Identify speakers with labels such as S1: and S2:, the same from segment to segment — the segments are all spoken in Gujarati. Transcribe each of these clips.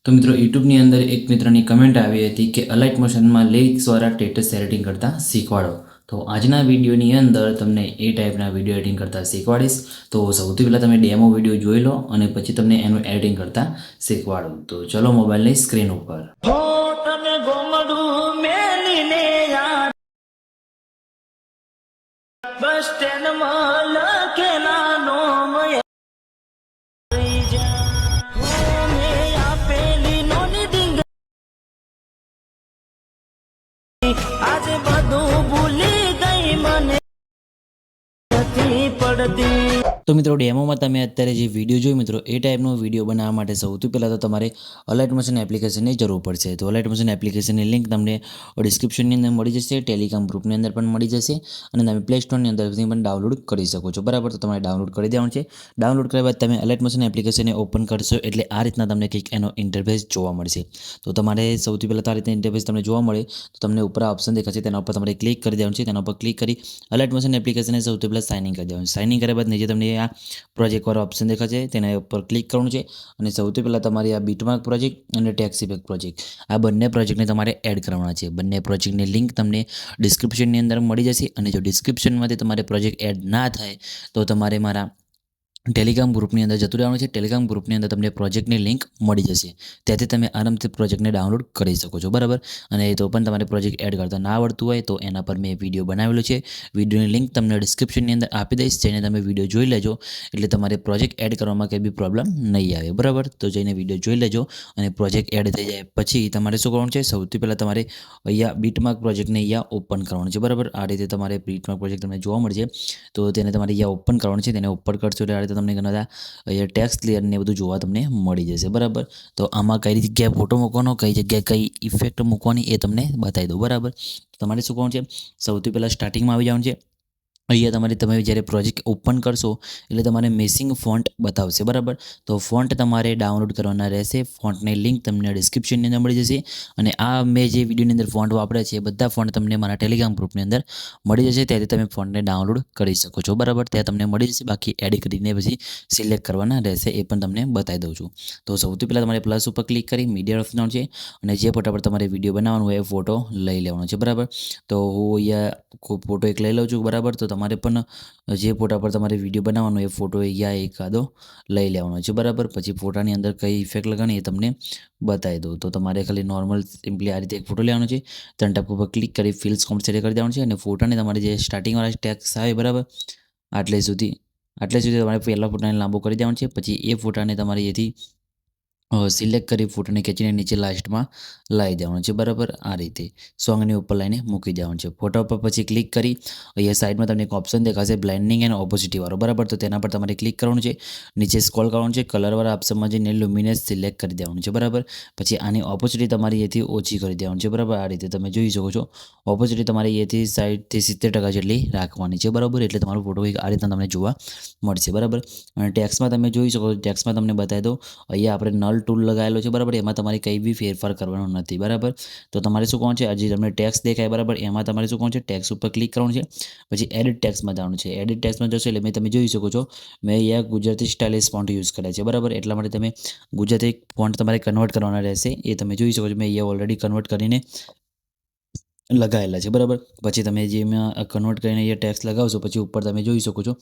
S1: તો મિત્રો યુટ્યુબની અંદર એક મિત્રની કમેન્ટ આવી હતી કે અલાઇટ મોશનમાં લેક્સ દ્વારા સ્ટેટસ એડિટિંગ કરતાં શીખવાડો. તો આજના વિડીયોની અંદર તમને એ ટાઈપના વિડીયો એડિટિંગ કરતાં શીખવાડીશ. તો સૌથી પહેલાં તમે ડેમો વિડીયો જોઈ લો અને પછી તમને એનું એડિટિંગ કરતાં શીખવાડું. તો ચલો મોબાઈલની સ્ક્રીન ઉપર બસ સ્ટેન્ડમાં લખેલા નોમ આજે બધું ભૂલી ગઈ મને નથી પડતી. તો મિત્રો ડેમોમાં તમે અત્યારે જે વિડીયો જોયો મિત્રો એ ટાઈપનો વિડીયો બનાવવા માટે સૌથી પહેલાં તો તમારે અલાઇટ મોશન એપ્લિકેશનની જરૂર પડશે. તો અલાઇટ મોશન એપ્લિકેશનની લિંક તમને ડિસ્ક્રિપ્શનની અંદર મળી જશે, ટેલિગ્રામ ગ્રુપની અંદર પણ મળી જશે અને તમે પ્લે સ્ટોરની અંદરથી પણ ડાઉનલોડ કરી શકો છો. બરાબર, તો તમારે ડાઉનલોડ કરી દેવાનું છે. ડાઉનલોડ કર્યા બાદ તમે અલાઇટ મોશન એપ્લિકેશનને ઓપન કરશો એટલે આ રીતના તમને કંઈક એનો ઇન્ટરફેસ જોવા મળશે. તો તમારે સૌથી પહેલાં તો આ રીતના ઇન્ટરફેસ તમને જોવા મળે તો તમને ઉપર ઓપ્શન દેખાશે, તેના ઉપર તમારે ક્લિક કરી દેવાનું છે. તેના ઉપર ક્લિક કરી અલાઇટ મોશન એપ્લિકેશનને સૌથી પહેલાં સાઇન ઇન કરી દેવાનું. સાઇન ઇન કર્યા બાદ નીચે તમને આ પ્રોજેક્ટવાળો ઓપ્શન દેખાશે, તેના ઉપર ક્લિક કરવાનું છે અને સૌથી પહેલાં તમારી આ બીટમાર્ક પ્રોજેક્ટ અને ટેક્સ ઇફેક્ટ પ્રોજેક્ટ આ બંને પ્રોજેક્ટને તમારે એડ કરવાના છે. બંને પ્રોજેક્ટની લિંક તમને ડિસ્ક્રિપ્શનની અંદર મળી જશે અને જો ડિસ્ક્રિપ્શનમાંથી તમારે પ્રોજેક્ટ એડ ના થાય તો તમારે મારા ટેલિગ્રામ ગ્રુપની અંદર જતું રહેવાનું છે. ટેલિગ્રામ ગ્રુપની અંદર તમને પ્રોજેક્ટની લિંક મળી જશે, ત્યાંથી તમે આરામથી પ્રોજેક્ટને ડાઉનલોડ કરી શકો છો. બરાબર, અને તો પણ તમારે પ્રોજેક્ટ એડ કરતા ના આવડતું હોય તો એના પર મેં વિડીયો બનાવેલો છે. વિડીયોની લિંક તમને ડિસ્ક્રિપ્શનની અંદર આપી દઈશ, જઈને તમે વિડીયો જોઈ લેજો એટલે તમારે પ્રોજેક્ટ એડ કરવામાં કંઈ બી પ્રોબ્લેમ નહીં આવે. બરાબર, તો જઈને વિડીયો જોઈ લેજો અને પ્રોજેક્ટ એડ થઈ જાય પછી તમારે શું કરવાનું છે, સૌથી પહેલાં તમારે અહીંયા બીટમાર્ક પ્રોજેક્ટને અહીંયા ઓપન કરવાનું છે. બરાબર, આ રીતે તમારે બીટમાર્ક પ્રોજેક્ટ તમને જોવા મળશે તો તેને તમારે અહીંયા ઓપન કરવાનું છે. તેને ઉપર કરશો એટલે તો તમને ઘણા બધા અહીંયા ટેક્સ્ટ ક્લિયર ને બધું જોવા તમને મળી જશે. બરાબર, તો આમાં કઈ જગ્યાએ ફોટો મૂકવાનો, કઈ જગ્યાએ કઈ ઇફેક્ટ મૂકવાની એ તમને બતાવી દઉં. બરાબર, તમારે શું કરવાનું છે, સૌથી પહેલાં સ્ટાર્ટિંગમાં આવી જવાનું છે. અહીંયા તમે જ્યારે પ્રોજેક્ટ ઓપન કરશો એટલે તમારે મિસિંગ ફોન્ટ બતાવશે. બરાબર, તો ફોન્ટ તમારે ડાઉનલોડ કરવાના રહેશે. ફોન્ટની લિંક તમને ડિસ્ક્રિપ્શનની અંદર મળી જશે અને આ મેં જે વિડીયોની અંદર ફોન્ટ વાપરે છે એ બધા ફોન્ટ તમને મારા ટેલિગ્રામ ગ્રુપની અંદર મળી જશે, ત્યાંથી તમે ફોન્ટને ડાઉનલોડ કરી શકો છો. બરાબર, ત્યાં તમને મળી જશે, બાકી એડ કરીને પછી સિલેક્ટ કરવાના રહેશે એ પણ તમને બતાવી દઉં છું. તો સૌથી પહેલાં તમારે પ્લસ ઉપર ક્લિક કરી મીડિયા ઓપ્શન છે અને જે ફોટા પર તમારે વિડીયો બનાવવાનો હોય એ ફોટો લઈ લેવાનો છે. બરાબર, તો હું અહીંયા ફોટો એક લઈ લઉં છું. બરાબર, તો તમારે પણ જે ફોટા પર તમારે વિડીયો બનાવવાનો એ ફોટો અહીંયા એકાદો લઈ લેવાનો છે. બરાબર, પછી ફોટાની અંદર કઈ ઇફેક્ટ લગાવવાની એ તમને બતાવી દઉં. તો તમારે ખાલી નોર્મલ સિમ્પલી આ રીતે એક ફોટો લેવાનો છે. ત્રણ ટપ ઉપર ક્લિક કરી ફિલ્સ કોમ્પ સેટ કરી દેવાનું છે અને ફોટાને તમારે જે સ્ટાર્ટિંગવાળા ટેક્સ આવે બરાબર આટલે સુધી તમારે પહેલા ફોટાને લાંબો કરી દેવાનો છે. પછી એ ફોટાને તમારે એથી સિલેક્ટ કરી ફોટોને ખેંચીને નીચે લાસ્ટમાં લાવી દેવાનું છે. બરાબર, આ રીતે સોંગની ઉપર લાઈને મૂકી દેવાનું છે. ફોટા પર પછી ક્લિક કરી અહીંયા સાઈડમાં તમને એક ઓપ્શન દેખાશે બ્લેન્ડિંગ એન્ડ ઓપોઝિટી વાળો. બરાબર, તો તેના પર તમારે ક્લિક કરવાનું છે. નીચે સ્ક્રોલ કરવાનું છે, કલરવાળા ઓપ્શનમાં જઈને લ્યુમિનેન્સ સિલેક્ટ કરી દેવાનું છે. બરાબર, પછી આની ઓપોઝિટી તમારી એથી ઓછી કરી દેવાની છે. બરાબર, આ રીતે તમે જોઈ શકો છો ઓપોઝિટી તમારી એથી 60 થી 70% જેટલી રાખવાની છે. બરાબર, એટલે તમારો ફોટો આ રીતના તમને જોવા મળશે. બરાબર, અને ટેક્સમાં તમે જોઈ શકો છો, ટેક્સમાં તમને બતાવી દો અહીંયા આપણે નલ ટૂલ લગાવેલો છે. બરાબર, એમાં તમારે કંઈ બી ફેરફાર કરવાનો નથી. બરાબર, તો તમારે શું કરવાનું છે, હજી તમને ટેક્સ દેખાય બરાબર એમાં તમારે શું કરવાનું છે, ટેક્સ ઉપર ક્લિક કરવાનું છે. પછી એડિટ ટેક્સમાં જવાનું છે. એડિટ ટેક્સમાં જશો એટલે તમે જોઈ શકો છો મેં અહીંયા ગુજરાતી સ્ટાઇલિશ ફોન્ટ યુઝ કર્યા છે. બરાબર, એટલા માટે તમે ગુજરાતી ફોન્ટ તમારે કન્વર્ટ કરવાના રહેશે. એ તમે જોઈ શકો છો મેં અહીંયા ઓલરેડી કન્વર્ટ કરીને લગાવેલા છે. બરાબર, પછી તમે જેમાં કન્વર્ટ કરીને અહીંયા ટેક્સ લગાવશો પછી ઉપર તમે જોઈ શકો છો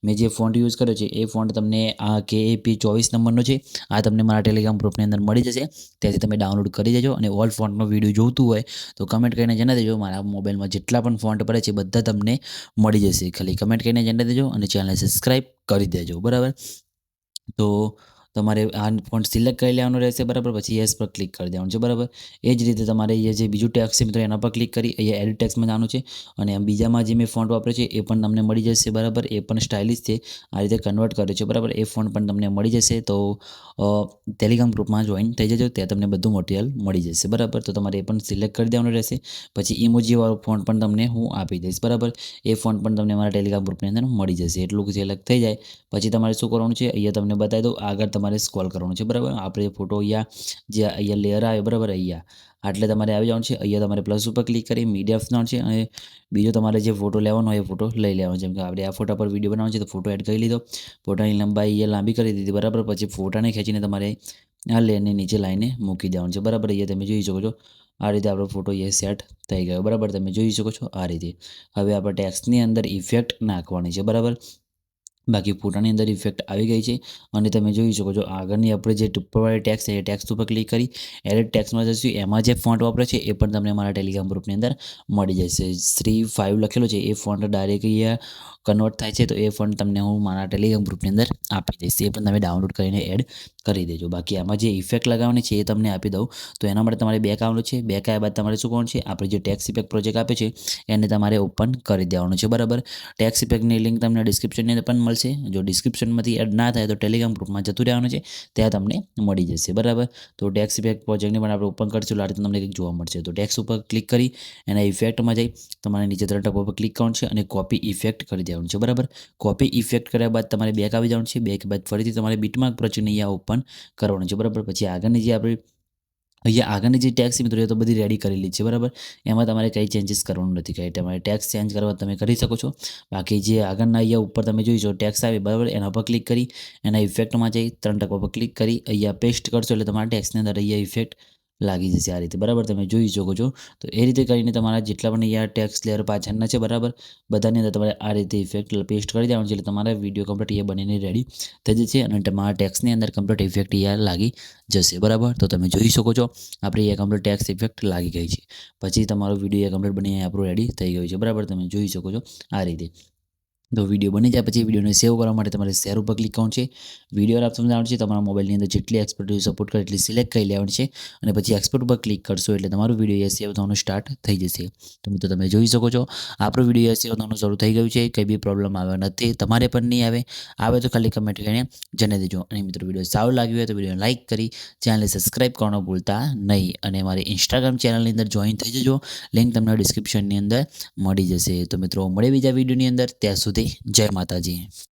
S1: મેં જે ફોન્ટ યુઝ કર્યો છે એ ફોન્ટ તમને આ KAP24 નંબરનો છે. આ તમને મારા ટેલિગ્રામ ગ્રુપની અંદર મળી જશે, ત્યાંથી તમે ડાઉનલોડ કરી દેજો અને ઓલ ફોન્ટનો વિડીયો જોઈતું હોય તો કમેન્ટ કરીને જણાવી દેજો. મારા મોબાઈલમાં જેટલા પણ ફોન્ટ પડે છે બધા તમને મળી જશે, ખાલી કમેન્ટ કરીને જણાવી દેજો અને ચેનલને સબસ્ક્રાઈબ કરી દેજો. બરાબર, તો તમારે આ ફોન્ટ સિલેક્ટ કરી લેવાનું રહેશે. બરાબર, પછી યસ પર ક્લિક કરી દેવાનું છે. બરાબર, એ જ રીતે તમારે અહીંયા જે બીજું ટેક્સ છે મિત્રો એના પર ક્લિક કરી અહીંયા એડિટ ટેક્સમાં જવાનું છે અને બીજામાં જે મેં ફોન્ટ વાપરે છે એ પણ તમને મળી જશે. બરાબર, એ પણ સ્ટાઇલિશ છે, આ રીતે કન્વર્ટ કર્યો છે. બરાબર, એ ફોન્ટ પણ તમને મળી જશે. તો ટેલિગ્રામ ગ્રુપમાં જોઈન થઈ જજો, ત્યાં તમને બધું મટીરિયલ મળી જશે. બરાબર, તો તમારે એ પણ સિલેક્ટ કરી દેવાનું રહેશે. પછી ઇમોજીવાળો ફોન્ટ પણ તમને હું આપી દઈશ. બરાબર, એ ફોન્ટ પણ તમને મારા ટેલિગ્રામ ગ્રુપની અંદર મળી જશે. એટલું સિલેક્ટ થઈ જાય પછી તમારે શું કરવાનું છે, અહીંયા તમને બતાવી દઉં આગળ તમારે સ્ક્રોલ કરવાનું છે. બરાબર, આપણે ફોટો અહીંયા લેયર આવે બરાબર અહીંયા આટલે તમારે આવી જવાનું છે. અહીંયા તમારે પ્લસ ઉપર ક્લિક કરી મીડિયા ઓપ્શન છે અને બીજો તમારે જે ફોટો લેવાનો હોય એ ફોટો લઈ લેવાનો. જેમ કે આપણે આ ફોટા પર વિડીયો બનાવવાનો છે તો ફોટો એડ કરી લીધો, ફોટાની લંબાઈ અહીંયા લાંબી કરી દીધી. બરાબર, પછી ફોટાને ખેંચીને તમારે આ લેયરની નીચે લાઈને મૂકી દેવાનું છે બરાબર. અહીંયા તમે જોઈ શકો છો આ રીતે આપણો ફોટો અહીંયા સેટ થઈ ગયો બરાબર. તમે જોઈ શકો છો આ રીતે. હવે આપણે ટેક્સ્ટની અંદર ઇફેક્ટ નાખવાની છે બરાબર. બાકી ફોટાની અંદર ઇફેક્ટ આવી ગઈ છે અને તમે જોઈ શકો છો આગળની આપણે જે ઉપરવાળી ટેક્સ છે એ ટેક્સ ઉપર ક્લિક કરી એડિટ ટેક્સમાં જશું. એમાં જે ફોન્ટ વાપરે છે એ પણ તમને મારા ટેલિગ્રામ ગ્રુપની અંદર મળી જશે. 3 5 લખેલો છે એ ફોન્ટ ડાયરેક્ટ અહીંયા કન્વર્ટ થાય છે, તો એ ફોન્ટ તમને હું મારા ટેલિગ્રામ ગ્રુપની અંદર આપી દઈશ. એ પણ તમે ડાઉનલોડ કરીને એડ કરી દેજો. બાકી આમાં જે ઇફેક્ટ લગાવવાની છે એ તમને આપી દઉં. તો એના માટે તમારે બેક આવવાનું છે. બેક આવ્યા બાદ તમારે શું કરવાનું છે, આપણે જે ટેક્સ ઇફેક્ટ પ્રોજેક્ટ આપે છે એને તમારે ઓપન કરી દેવાનું છે બરાબર. ટેક્સ ઇફેક્ટની લિંક તમને ડિસ્ક્રિપ્શનની અંદર પણ મળશે. જો ડિસ્ક્રિપ્શનમાંથી એડ ના થાય તો ટેલિગ્રામ ગ્રુપમાં જતું રહેવાનું છે, ત્યાં તમને મળી જશે બરાબર. તો ટેક્સ ઇફેક્ટ પ્રોજેક્ટને પણ આપણે ઓપન કરીશું એટલે આ રીતે તમને કંઈક જોવા મળશે. તો ટેક્સ ઉપર ક્લિક કરી એના ઇફેક્ટમાં જઈ તમારે નીચે 3 ટપ ઉપર ક્લિક કરવાનું છે અને કોપી ઇફેક્ટ કરી દેવાનું છે બરાબર. કોપી ઇફેક્ટ કર્યા બાદ તમારે બેક આવી જવાનું છે. બેક બાદ ફરીથી તમારે બીટમાર્ક પ્રોજેક્ટને અહીંયા ઓપન કરવાનું છે બરાબર. પછી આગળની જે આપણે અહીંયા આગળની જે ટેક્સ મિત્રો એ તો બધી રેડી કરેલી છે બરાબર. એમાં તમારે કંઈ ચેન્જીસ કરવાનું નથી. કંઈ તમારે ટેક્સ ચેન્જ કરવા તમે કરી શકો છો. બાકી જે આગળના અહીંયા ઉપર તમે જોઈ શકો ટેક્સ આવે બરાબર, એના પર ક્લિક કરી એના ઇફેક્ટમાં જઈ 3 ટકા પર ક્લિક કરી અહીંયા પેસ્ટ કરશો એટલે તમારા ટેક્સની અંદર અહીંયા ઇફેક્ટ લાગી જશે આ રીતે બરાબર. તમે જોઈ શકો છો. તો એ રીતે કરીને તમારા જેટલા પણ અહીંયા ટેક્સ લેયર પાછળના છે બરાબર, બધાની અંદર તમારે આ રીતે ઇફેક્ટ પેસ્ટ કરી દેવાનું છે એટલે તમારા વિડીયો કમ્પ્લીટ અહીંયા બનીને રેડી થઈ જશે અને તમારા ટેક્સની અંદર કમ્પ્લીટ ઇફેક્ટ અહીંયા લાગી જશે બરાબર. તો તમે જોઈ શકો છો આપણે અહીંયા કમ્પ્લીટ ટેક્સ ઇફેક્ટ લાગી ગઈ છે. પછી તમારો વિડીયો અહીંયા કમ્પ્લીટ બની આપણું રેડી થઈ ગયું છે બરાબર. તમે જોઈ શકો છો આ રીતે. તો વિડીયો બની જાય પછી વિડીયોને સેવ કરવા માટે તમારે શેર ઉપર ક્લિક કરવાનું છે. વિડીયો આપ સમજાવવાનું છે તમારા મોબાઈલની અંદર જેટલી એક્સપોર્ટ સપોર્ટ કરે એટલી સિલેક્ટ કરી લેવાની છે અને પછી એક્સપોર્ટ ઉપર ક્લિક કરશો એટલે તમારું વિડીયો સેવ થવાનું સ્ટાર્ટ થઈ જશે. તો મિત્રો તમે જોઈ શકો છો આપણું વિડીયો સેવ થવાનું શરૂ થઈ ગયું છે. કંઈ બી પ્રોબ્લેમ આવ્યો નથી, તમારે પણ નહીં આવે તો ખાલી કમેન્ટ કરીને જણાવી દેજો. અને મિત્રો વિડીયો સારું લાગ્યું હોય તો વિડીયો લાઇક કરી ચેનલને સબસ્ક્રાઈબ કરવાનું ભૂલતા નહીં અને મારી ઇન્સ્ટાગ્રામ ચેનલની અંદર જોઈન થઈ જજો. લિંક તમને ડિસ્ક્રિપ્શનની અંદર મળી જશે. તો મિત્રો મળે બીજા વિડીયોની અંદર, ત્યાં સુધી જય માતાજી.